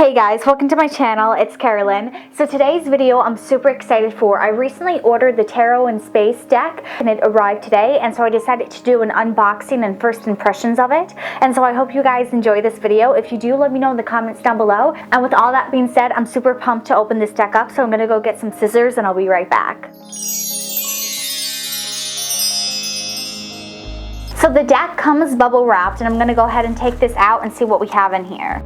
Hey guys, welcome to my channel. It's Carolyn. So today's video I'm super excited for. I recently ordered the Tarot in Space deck and it arrived today, and so I decided to do an unboxing and first impressions of it. And so I hope you guys enjoy this video. If you do, let me know in the comments down below. And with all that being said, I'm super pumped to open this deck up, so I'm gonna go get some scissors and I'll be right back. So the deck comes bubble wrapped, and I'm gonna go ahead and take this out and see what we have in here.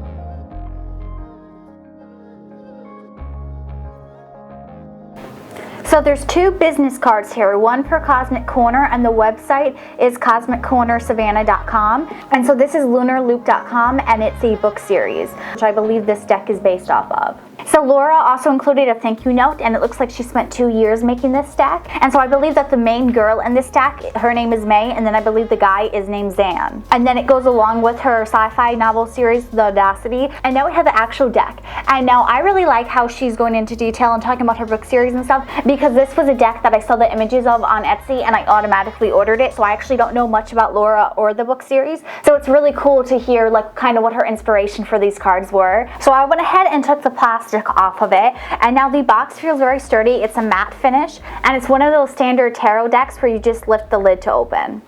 So there's two business cards here, one per Cosmic Corner, and the website is cosmiccornersavannah.com. And so this is lunarloop.com, and it's a book series, which I believe this deck is based off of. So Laura also included a thank you note, and it looks like she spent 2 years making this deck. And so I believe that the main girl in this deck, her name is May, and then I believe the guy is named Zan. And then it goes along with her sci-fi novel series, The Audacity. And now we have the actual deck. And now I really like how she's going into detail and talking about her book series and stuff, because this was a deck that I saw the images of on Etsy and I automatically ordered it. So I actually don't know much about Laura or the book series. So it's really cool to hear like kind of what her inspiration for these cards were. So I went ahead and took the plastic off of it, and now the box feels very sturdy. It's a matte finish, and it's one of those standard tarot decks where you just lift the lid to open.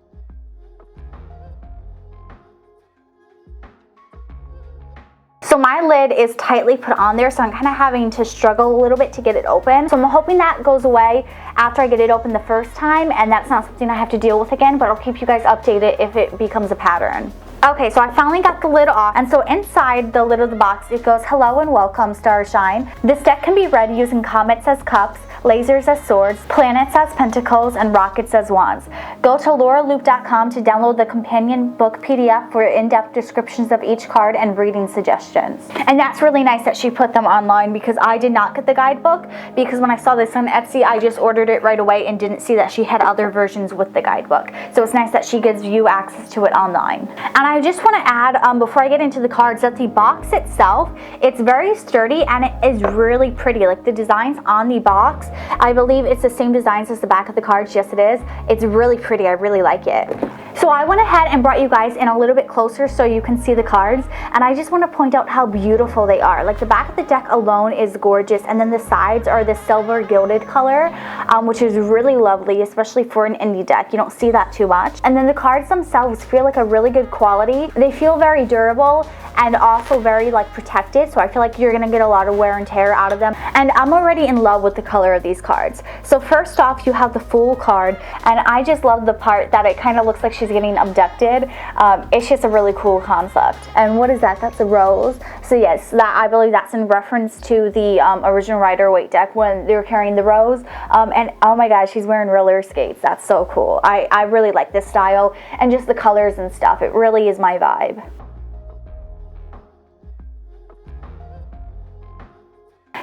So my lid is tightly put on there, so I'm kind of having to struggle a little bit to get it open. So I'm hoping that goes away after I get it open the first time, and that's not something I have to deal with again, but I'll keep you guys updated if it becomes a pattern. Okay, so I finally got the lid off, and so inside the lid of the box it goes, "Hello and welcome, Starshine. This deck can be read using comets as cups, lasers as swords, planets as pentacles, and rockets as wands. Go to lauraloop.com to download the companion book PDF for in-depth descriptions of each card and reading suggestions." And that's really nice that she put them online, because I did not get the guidebook, because when I saw this on Etsy I just ordered it right away and didn't see that she had other versions with the guidebook. So it's nice that she gives you access to it online. And I just want to add, before I get into the cards, that the box itself, it's very sturdy and it is really pretty. Like the designs on the box, I believe it's the same designs as the back of the cards. Yes, it is. It's really pretty. I really like it. So I went ahead and brought you guys in a little bit closer so you can see the cards, and I just want to point out how beautiful they are. Like the back of the deck alone is gorgeous, and then the sides are the silver gilded color, which is really lovely, especially for an indie deck. You don't see that too much. And then the cards themselves feel like a really good quality. They feel very durable and also very like protected, so I feel like you're gonna get a lot of wear and tear out of them. And I'm already in love with the color of these cards. So first off, you have the Fool card, and I just love the part that it kind of looks like she's getting abducted. It's just a really cool concept. And what is that? That's a rose. So yes, that, I believe that's in reference to the original Rider-Waite deck when they were carrying the rose. And oh my gosh, she's wearing roller skates. That's so cool. I really like this style and just the colors and stuff. It really is my vibe.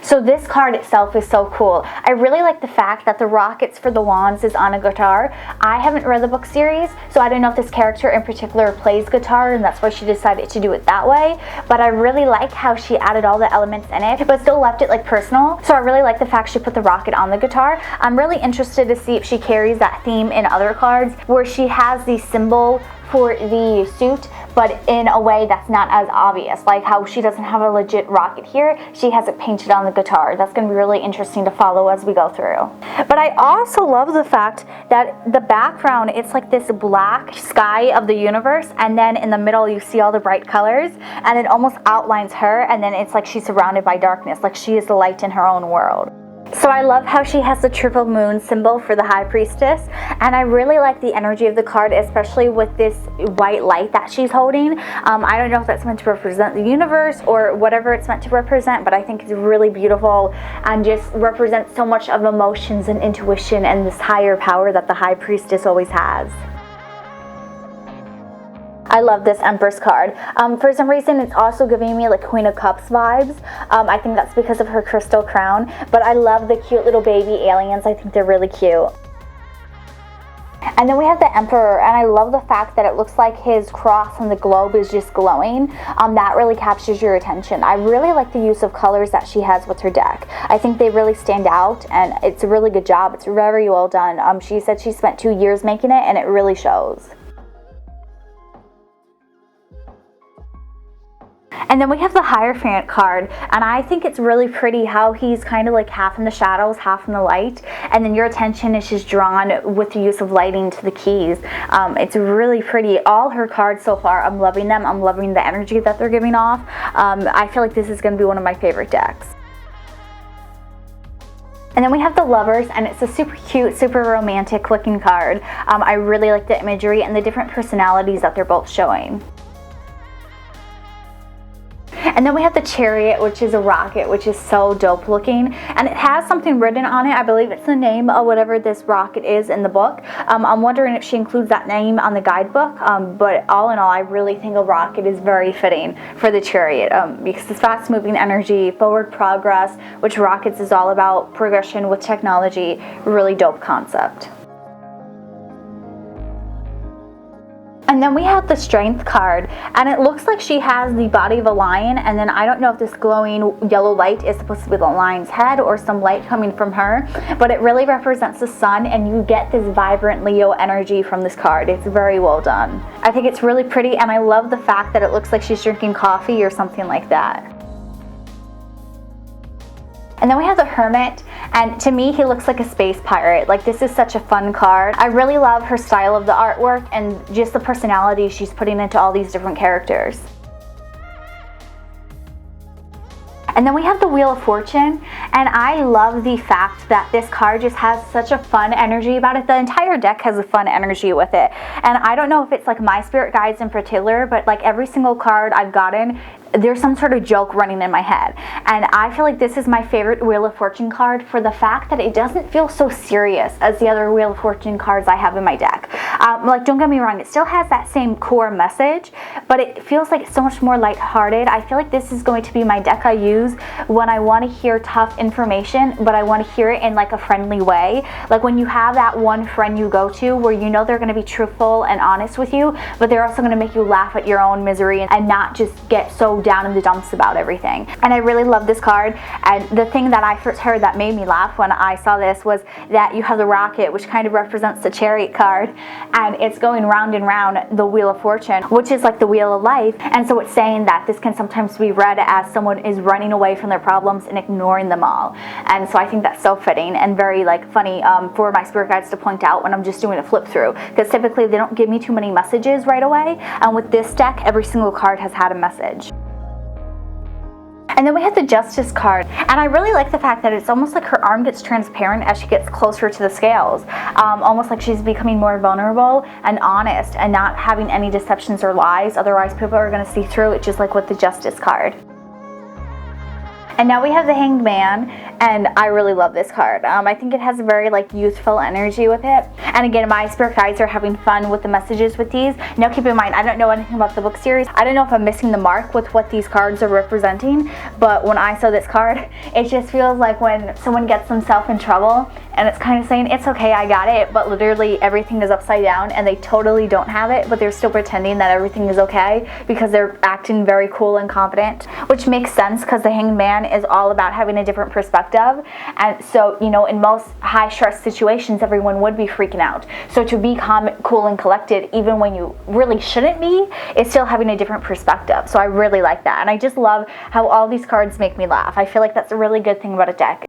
So this card itself is so cool. I really like the fact that the rockets for the wands is on a guitar. I haven't read the book series, so I don't know if this character in particular plays guitar, and that's why she decided to do it that way. But I really like how she added all the elements in it, but still left it like personal. So I really like the fact she put the rocket on the guitar. I'm really interested to see if she carries that theme in other cards, where she has the symbol for the suit, but in a way that's not as obvious, like how she doesn't have a legit rocket here, she has it painted on the guitar. That's going to be really interesting to follow as we go through. But I also love the fact that the background, it's like this black sky of the universe, and then in the middle you see all the bright colors, and it almost outlines her, and then it's like she's surrounded by darkness, like she is the light in her own world. So I love how she has the triple moon symbol for the High Priestess, and I really like the energy of the card, especially with this white light that she's holding. I don't know if that's meant to represent the universe or whatever it's meant to represent, but I think it's really beautiful and just represents so much of emotions and intuition and this higher power that the High Priestess always has. I love this Empress card. For some reason, it's also giving me like Queen of Cups vibes. I think that's because of her crystal crown, but I love the cute little baby aliens. I think they're really cute. And then we have the Emperor, and I love the fact that it looks like his cross and the globe is just glowing. That really captures your attention. I really like the use of colors that she has with her deck. I think they really stand out, and it's a really good job. It's very well done. She said she spent 2 years making it, and it really shows. And then we have the Hierophant card, and I think it's really pretty how he's kind of like half in the shadows, half in the light, and then your attention is just drawn with the use of lighting to the keys. It's really pretty. All her cards so far, I'm loving them. I'm loving the energy that they're giving off. I feel like this is going to be one of my favorite decks. And then we have the Lovers, and it's a super cute, super romantic looking card. I really like the imagery and the different personalities that they're both showing. And then we have the Chariot, which is a rocket, which is so dope looking, and it has something written on it. I believe it's the name of whatever this rocket is in the book. I'm wondering if she includes that name on the guidebook, but all in all, I really think a rocket is very fitting for the Chariot, because it's fast moving energy, forward progress, which rockets is all about, progression with technology. Really dope concept. And then we have the Strength card, and it looks like she has the body of a lion, and then I don't know if this glowing yellow light is supposed to be the lion's head or some light coming from her, but it really represents the sun, and you get this vibrant Leo energy from this card. It's very well done. I think it's really pretty, and I love the fact that it looks like she's drinking coffee or something like that. And then we have the Hermit, and to me he looks like a space pirate. Like, this is such a fun card. I really love her style of the artwork and just the personality she's putting into all these different characters. And then we have the Wheel of Fortune, and I love the fact that this card just has such a fun energy about it. The entire deck has a fun energy with it, and I don't know if it's like my spirit guides in particular, but like every single card I've gotten, there's some sort of joke running in my head, and I feel like this is my favorite Wheel of Fortune card for the fact that it doesn't feel so serious as the other Wheel of Fortune cards I have in my deck. Like, don't get me wrong, it still has that same core message, but it feels like it's so much more lighthearted. I feel like this is going to be my deck I use when I want to hear tough information, but I want to hear it in like a friendly way. Like when you have that one friend you go to where you know they're going to be truthful and honest with you, but they're also going to make you laugh at your own misery and not just get so down in the dumps about everything. And I really love this card, and the thing that I first heard that made me laugh when I saw this was that you have the rocket, which kind of represents the Chariot card, and it's going round and round the Wheel of Fortune, which is like the wheel of life. And so it's saying that this can sometimes be read as someone is running away from their problems and ignoring them all. And so I think that's so fitting and very like funny for my spirit guides to point out when I'm just doing a flip through, because typically they don't give me too many messages right away, and with this deck every single card has had a message. And then we have the Justice card, and I really like the fact that it's almost like her arm gets transparent as she gets closer to the scales, almost like she's becoming more vulnerable and honest and not having any deceptions or lies, otherwise people are going to see through it, just like with the Justice card. And now we have the Hanged Man, and I really love this card. I think it has a very like youthful energy with it. And again, my spirit guides are having fun with the messages with these. Now keep in mind, I don't know anything about the book series. I don't know if I'm missing the mark with what these cards are representing, but when I saw this card, it just feels like when someone gets themselves in trouble and it's kind of saying, it's okay, I got it, but literally everything is upside down and they totally don't have it, but they're still pretending that everything is okay because they're acting very cool and confident, which makes sense because the Hanged Man is all about having a different perspective. And so, you know, in most high stress situations, everyone would be freaking out. So to be calm, cool, and collected, even when you really shouldn't be, is still having a different perspective. So I really like that. And I just love how all these cards make me laugh. I feel like that's a really good thing about a deck.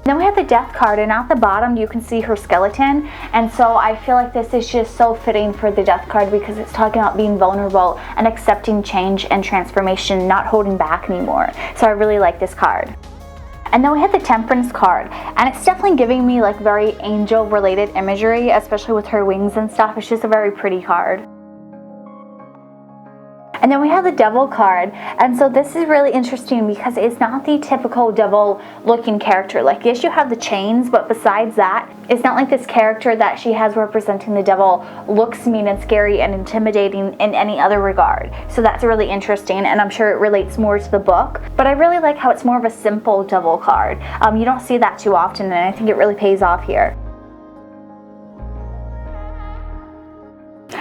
Then we have the Death card, and at the bottom you can see her skeleton, and so I feel like this is just so fitting for the Death card because it's talking about being vulnerable and accepting change and transformation, not holding back anymore. So I really like this card. And then we have the Temperance card, and it's definitely giving me like very angel related imagery, especially with her wings and stuff. It's just a very pretty card. And then we have the Devil card, and so this is really interesting because it's not the typical devil looking character. Like, yes, you have the chains, but besides that, it's not like this character that she has representing the devil looks mean and scary and intimidating in any other regard. So that's really interesting, and I'm sure it relates more to the book. But I really like how it's more of a simple devil card. You don't see that too often, and I think it really pays off here.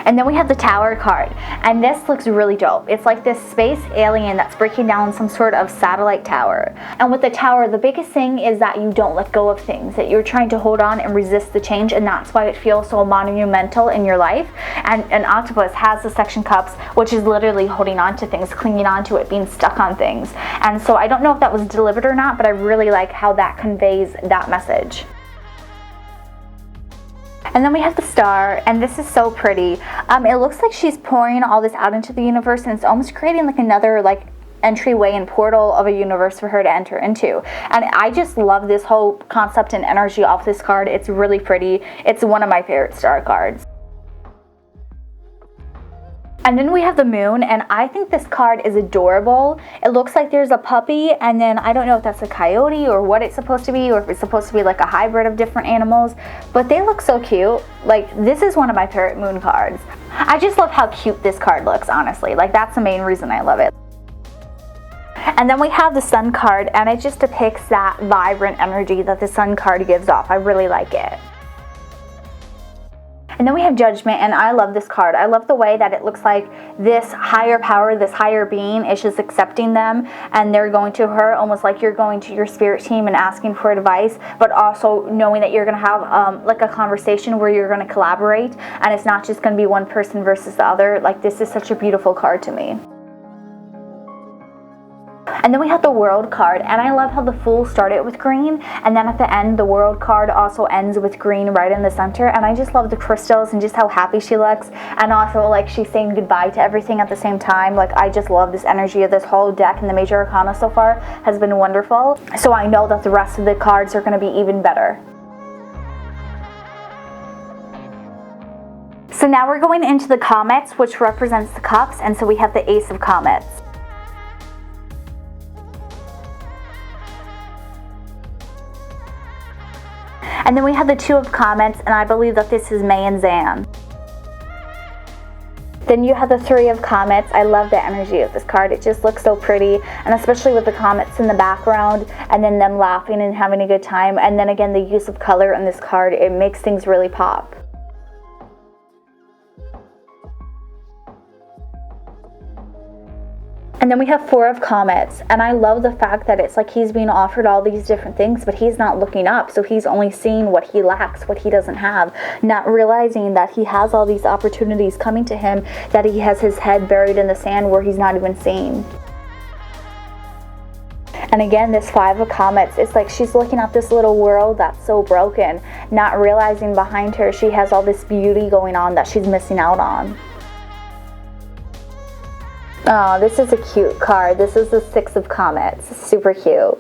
And then we have the Tower card, and this looks really dope. It's like this space alien that's breaking down some sort of satellite tower. And with the Tower, the biggest thing is that you don't let go of things, that you're trying to hold on and resist the change, and that's why it feels so monumental in your life. And an octopus has the suction cups, which is literally holding on to things, clinging on to it, being stuck on things. And so I don't know if that was deliberate or not, but I really like how that conveys that message. And then we have the Star, and this is so pretty. It looks like she's pouring all this out into the universe, and it's almost creating like another like entryway and portal of a universe for her to enter into. And I just love this whole concept and energy off this card. It's really pretty. It's one of my favorite Star cards. And then we have the Moon, and I think this card is adorable. It looks like there's a puppy, and then I don't know if that's a coyote or what it's supposed to be, or if it's supposed to be like a hybrid of different animals, but they look so cute. Like, this is one of my favorite Moon cards. I just love how cute this card looks, honestly. Like, that's the main reason I love it. And then we have the Sun card, and it just depicts that vibrant energy that the Sun card gives off. I really like it. And then we have Judgment, and I love this card. I love the way that it looks like this higher power, this higher being is just accepting them, and they're going to her almost like you're going to your spirit team and asking for advice, but also knowing that you're going to have like a conversation where you're going to collaborate, and it's not just going to be one person versus the other. Like, this is such a beautiful card to me. And then we have the World card, and I love how the Fool started with green, and then at the end the World card also ends with green right in the center, and I just love the crystals and just how happy she looks, and also like she's saying goodbye to everything at the same time. Like, I just love this energy of this whole deck, and the Major Arcana so far has been wonderful, so I know that the rest of the cards are going to be even better. So now we're going into the Comets, which represents the cups, and so we have the Ace of Comets. And then we have the Two of Comets, and I believe that this is May and Zan. Then you have the Three of Comets. I love the energy of this card. It just looks so pretty, and especially with the comets in the background, and then them laughing and having a good time. And then again, the use of color in this card, it makes things really pop. And then we have Four of Comets, and I love the fact that it's like he's being offered all these different things, but he's not looking up, so he's only seeing what he lacks, what he doesn't have, not realizing that he has all these opportunities coming to him, that he has his head buried in the sand where he's not even seeing. And again, this Five of Comets, it's like she's looking at this little world that's so broken, not realizing behind her she has all this beauty going on that she's missing out on. Oh, this is a cute card. This is the Six of Comets. Super cute.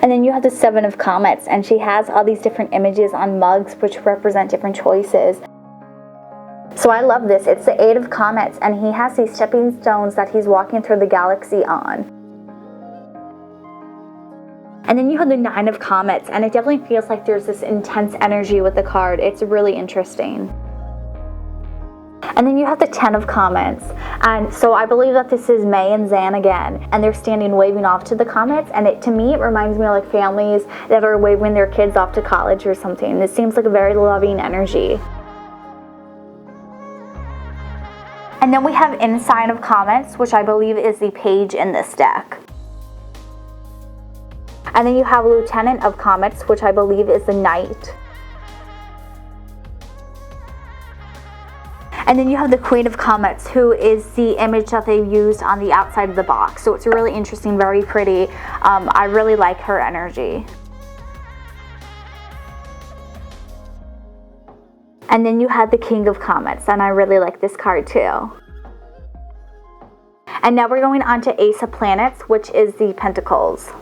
And then you have the Seven of Comets, and she has all these different images on mugs which represent different choices. So I love this. It's the Eight of Comets, and he has these stepping stones that he's walking through the galaxy on. And then you have the Nine of Comets, and it definitely feels like there's this intense energy with the card. It's really interesting. And then you have the Ten of Comets, and so I believe that this is May and Zan again, and they're standing waving off to the comets, and to me it reminds me of like families that are waving their kids off to college or something. This seems like a very loving energy. And then we have Ensign of Comets, which I believe is the page in this deck. And then you have Lieutenant of Comets, which I believe is the Knight. And then you have the Queen of Comets, who is the image that they used on the outside of the box. So it's really interesting, very pretty. I really like her energy. And then you had the King of Comets, and I really like this card too. And now we're going on to Ace of Planets, which is the Pentacles.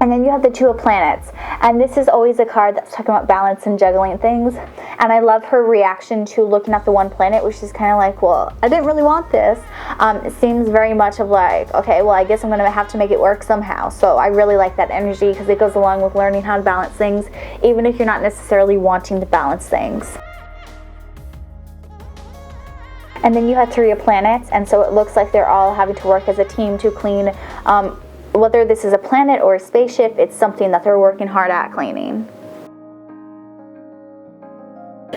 And then you have the Two of Planets, and this is always a card that's talking about balance and juggling things. And I love her reaction to looking at the one planet, which is kind of like, well, I didn't really want this. It seems very much of like, okay, well, I guess I'm going to have to make it work somehow. So I really like that energy because it goes along with learning how to balance things, even if you're not necessarily wanting to balance things. And then you have Three of Planets, and so it looks like they're all having to work as a team to clean whether this is a planet or a spaceship, it's something that they're working hard at cleaning.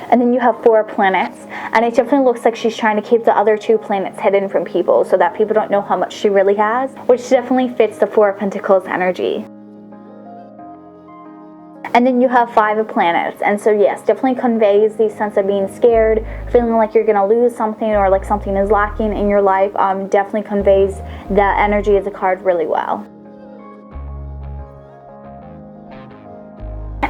And then you have 4 planets, and it definitely looks like she's trying to keep the other 2 planets hidden from people so that people don't know how much she really has, which definitely fits the 4 of Pentacles energy. And then you have 5 of planets, and so yes, definitely conveys the sense of being scared, feeling like you're gonna lose something or like something is lacking in your life. Definitely conveys the energy of the card really well.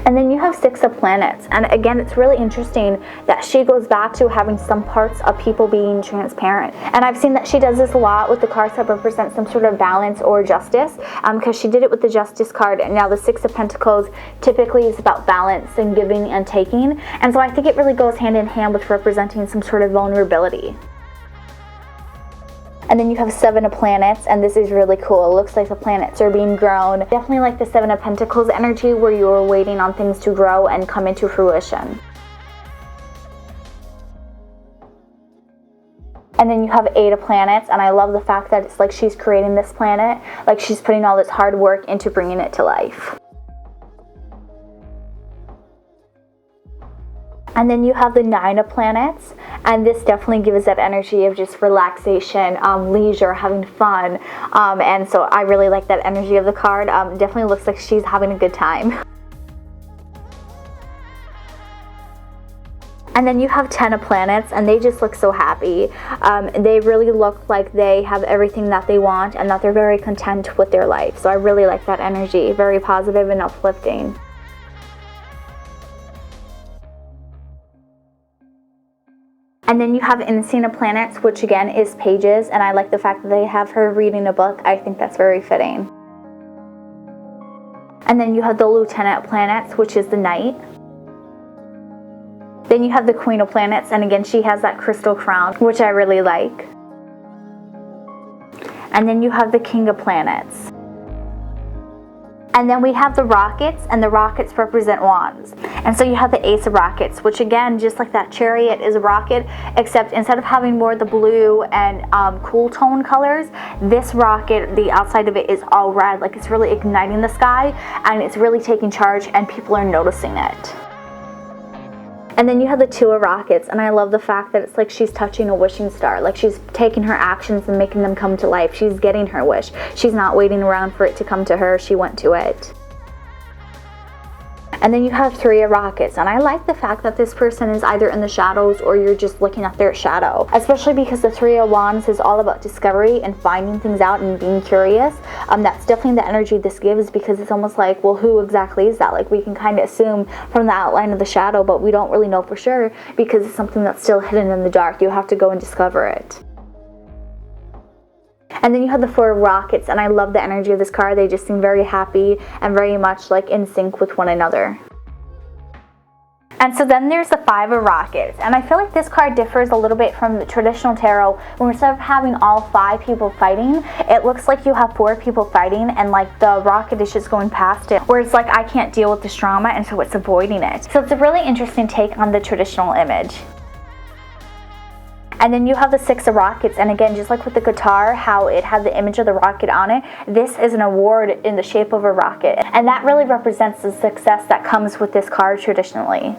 And then you have 6 of planets, and again, it's really interesting that she goes back to having some parts of people being transparent. And I've seen that she does this a lot with the cards that represent some sort of balance or justice, because she did it with the Justice card, and now the 6 of Pentacles typically is about balance and giving and taking. And so I think it really goes hand in hand with representing some sort of vulnerability. And then you have 7 of planets, and this is really cool. It looks like the planets are being grown. Definitely like the 7 of Pentacles energy, where you are waiting on things to grow and come into fruition. And then you have 8 of planets, and I love the fact that it's like she's creating this planet, like she's putting all this hard work into bringing it to life. And then you have the 9 of planets, and this definitely gives that energy of just relaxation, leisure, having fun, and so I really like that energy of the card. Definitely looks like she's having a good time. And then you have 10 of planets, and they just look so happy. They really look like they have everything that they want and that they're very content with their life. So I really like that energy, very positive and uplifting. And then you have Unseen of Planets, which again is pages, and I like the fact that they have her reading a book. I think that's very fitting. And then you have the Lieutenant of Planets, which is the Knight. Then you have the Queen of Planets, and again she has that crystal crown, which I really like. And then you have the King of Planets. And then we have the Rockets, and the Rockets represent wands. And so you have the Ace of Rockets, which again, just like that Chariot, is a rocket, except instead of having more of the blue and cool tone colors, this rocket, the outside of it is all red. Like it's really igniting the sky, and it's really taking charge, and people are noticing it. And then you have the Two of Rockets, and I love the fact that it's like she's touching a wishing star. Like she's taking her actions and making them come to life. She's getting her wish. She's not waiting around for it to come to her. She went to it. And then you have Three of Rockets, and I like the fact that this person is either in the shadows or you're just looking at their shadow, especially because the Three of Wands is all about discovery and finding things out and being curious. That's definitely the energy this gives, because it's almost like, well, who exactly is that? Like we can kind of assume from the outline of the shadow, but we don't really know for sure because it's something that's still hidden in the dark. You have to go and discover it. And then you have the Four of Rockets, and I love the energy of this card. They just seem very happy and very much like in sync with one another. And so then there's the Five of Rockets, and I feel like this card differs a little bit from the traditional tarot, where instead of having all 5 people fighting, it looks like you have 4 people fighting, and like the rocket is just going past it, where it's like I can't deal with this drama, and so it's avoiding it. So it's a really interesting take on the traditional image. And then you have the Six of Rockets, and again, just like with the guitar, how it had the image of the rocket on it, this is an award in the shape of a rocket. And that really represents the success that comes with this card traditionally.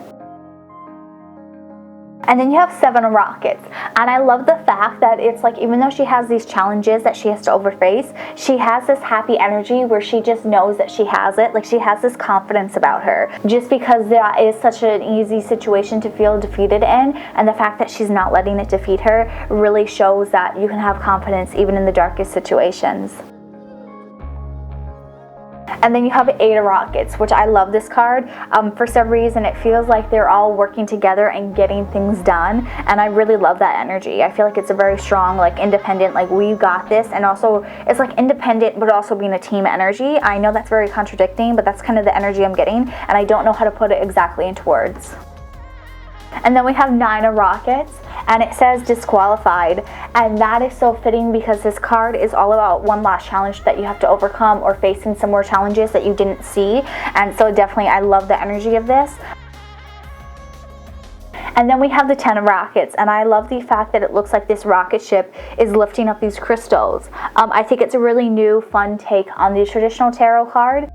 And then you have Seven of Rockets, and I love the fact that it's like, even though she has these challenges that she has to overface, she has this happy energy where she just knows that she has it. Like she has this confidence about her, just because that is such an easy situation to feel defeated in, and the fact that she's not letting it defeat her really shows that you can have confidence even in the darkest situations. And then you have Eight of Rockets, which I love this card. For some reason, it feels like they're all working together and getting things done. And I really love that energy. I feel like it's a very strong, like independent, like we got this. And also, it's like independent, but also being a team energy. I know that's very contradicting, but that's kind of the energy I'm getting. And I don't know how to put it exactly into words. And then we have Nine of Rockets, and it says disqualified, and that is so fitting because this card is all about one last challenge that you have to overcome, or facing some more challenges that you didn't see. And so definitely I love the energy of this. And then we have the 10 of rockets, and I love the fact that it looks like this rocket ship is lifting up these crystals. I think it's a really new, fun take on the traditional tarot card.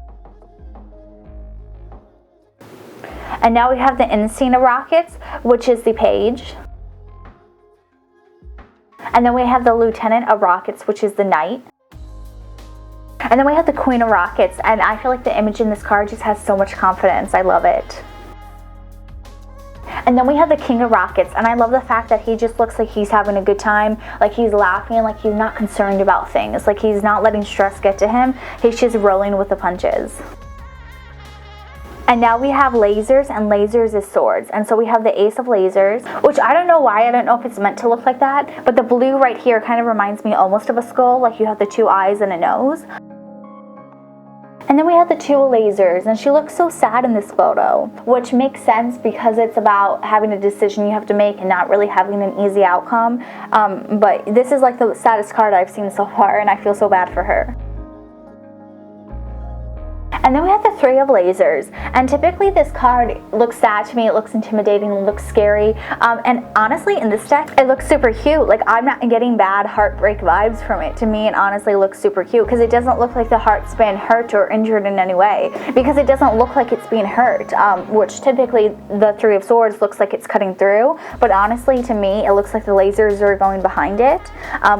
And now we have the Insane of Rockets, which is the Page. And then we have the Lieutenant of Rockets, which is the Knight. And then we have the Queen of Rockets, and I feel like the image in this card just has so much confidence. I love it. And then we have the King of Rockets, and I love the fact that he just looks like he's having a good time, like he's laughing, like he's not concerned about things, like he's not letting stress get to him. He's just rolling with the punches. And now we have lasers, and lasers is swords. And so we have the Ace of Lasers, which I don't know why, I don't know if it's meant to look like that, but the blue right here kind of reminds me almost of a skull, like you have the two eyes and a nose. And then we have the Two of Lasers, and she looks so sad in this photo, which makes sense because it's about having a decision you have to make and not really having an easy outcome. But this is like the saddest card I've seen so far, and I feel so bad for her. And then we have the Three of Lasers, and typically this card looks sad to me, it looks intimidating, it looks scary, and honestly in this deck it looks super cute. Like, I'm not getting bad heartbreak vibes from it. To me it honestly looks super cute because it doesn't look like the heart's been hurt or injured in any way, because it doesn't look like it's being hurt, which typically the Three of Swords looks like it's cutting through, but honestly to me it looks like the lasers are going behind it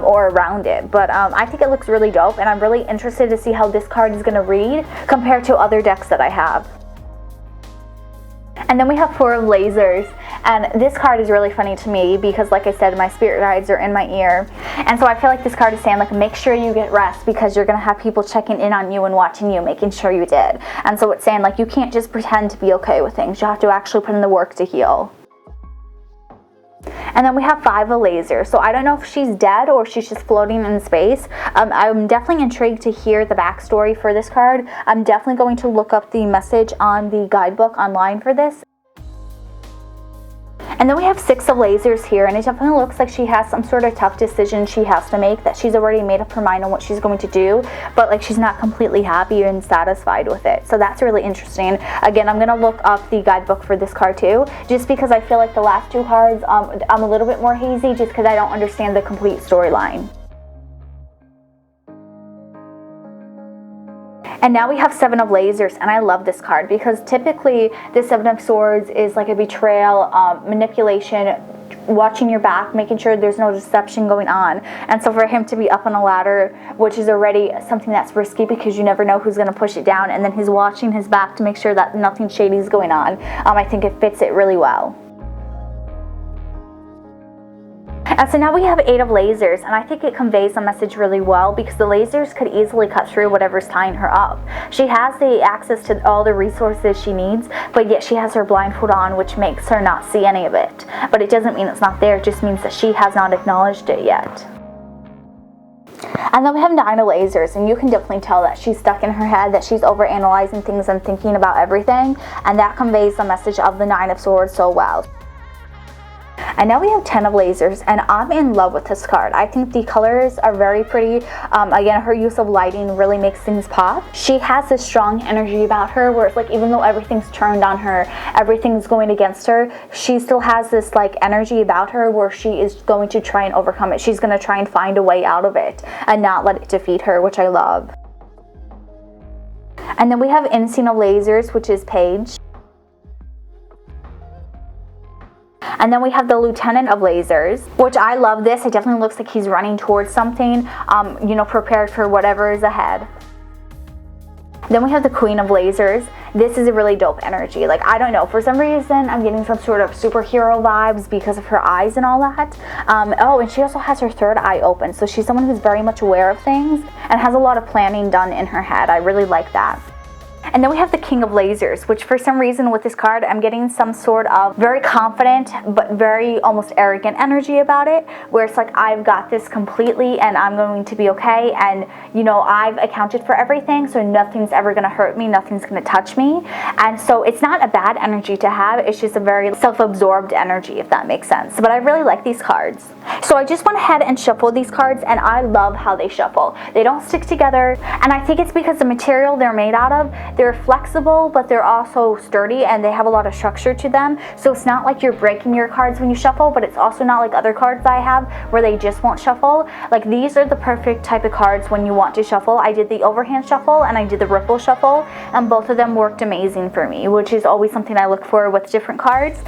or around it. But I think it looks really dope, and I'm really interested to see how this card is going to read compared to other decks that I have. And then we have Four of Lasers, and this card is really funny to me because, like I said, my spirit guides are in my ear, and so I feel like this card is saying, like, make sure you get rest because you're gonna have people checking in on you and watching you, making sure you did. And so it's saying, like, you can't just pretend to be okay with things, you have to actually put in the work to heal. And then we have Five of Lasers. So I don't know if she's dead or she's just floating in space. I'm definitely intrigued to hear the backstory for this card. I'm definitely going to look up the message on the guidebook online for this. And then we have Six of Lasers here, and it definitely looks like she has some sort of tough decision she has to make, that she's already made up her mind on what she's going to do, but like she's not completely happy and satisfied with it. So that's really interesting. Again, I'm going to look up the guidebook for this card too, just because I feel like the last two cards, I'm a little bit more hazy just because I don't understand the complete storyline. And now we have Seven of Lasers, and I love this card because typically the Seven of Swords is like a betrayal, manipulation, watching your back, making sure there's no deception going on. And so for him to be up on a ladder, which is already something that's risky because you never know who's going to push it down, and then he's watching his back to make sure that nothing shady is going on, I think it fits it really well. And so now we have Eight of Lasers, and I think it conveys the message really well because the lasers could easily cut through whatever's tying her up. She has the access to all the resources she needs, but yet she has her blindfold on, which makes her not see any of it. But it doesn't mean it's not there, it just means that she has not acknowledged it yet. And then we have Nine of Lasers, and you can definitely tell that she's stuck in her head, that she's overanalyzing things and thinking about everything, and that conveys the message of the Nine of Swords so well. And now we have 10 of Lasers, and I'm in love with this card. I think the colors are very pretty. Again, her use of lighting really makes things pop. She has this strong energy about her where it's like, even though everything's turned on her, everything's going against her, she still has this like energy about her where she is going to try and overcome it. She's going to try and find a way out of it and not let it defeat her, which I love. And then we have Insane of Lasers, which is Page. And then we have the Lieutenant of Lasers, which I love this. It definitely looks like he's running towards something, you know, prepared for whatever is ahead. Then we have the Queen of Lasers. This is a really dope energy. Like, I don't know, for some reason I'm getting some sort of superhero vibes because of her eyes and all that. Oh, and she also has her third eye open, so she's someone who's very much aware of things and has a lot of planning done in her head. I really like that. And then we have the King of Lasers, which for some reason with this card, I'm getting some sort of very confident, but very almost arrogant energy about it, where it's like, I've got this completely and I'm going to be okay. And, you know, I've accounted for everything, so nothing's ever going to hurt me, nothing's going to touch me. And so it's not a bad energy to have, it's just a very self-absorbed energy, if that makes sense. But I really like these cards. So I just went ahead and shuffled these cards, and I love how they shuffle. They don't stick together, and I think it's because the material they're made out of They're flexible, but they're also sturdy, and they have a lot of structure to them. So it's not like you're breaking your cards when you shuffle, but it's also not like other cards I have where they just won't shuffle. Like, these are the perfect type of cards when you want to shuffle. I did the overhand shuffle and I did the ripple shuffle, and both of them worked amazing for me, which is always something I look for with different cards.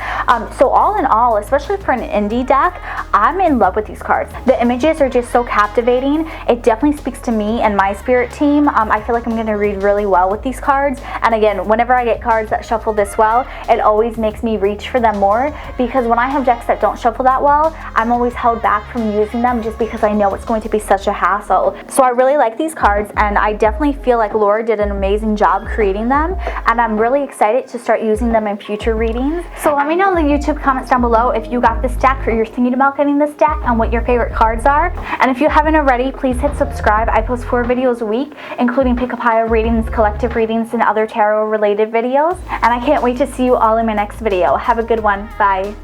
So all in all, especially for an indie deck, I'm in love with these cards. The images are just so captivating. It definitely speaks to me and my spirit team. I feel like I'm going to read really well with these cards. And again, whenever I get cards that shuffle this well, it always makes me reach for them more, because when I have decks that don't shuffle that well, I'm always held back from using them just because I know it's going to be such a hassle. So I really like these cards, and I definitely feel like Laura did an amazing job creating them, and I'm really excited to start using them in future readings. So let me know in the YouTube comments down below if you got this deck or you're thinking about getting this deck and what your favorite cards are. And if you haven't already, please hit subscribe. I post 4 videos a week, including pick-up pile readings, collective readings, and other tarot related videos. And I can't wait to see you all in my next video. Have a good one. Bye.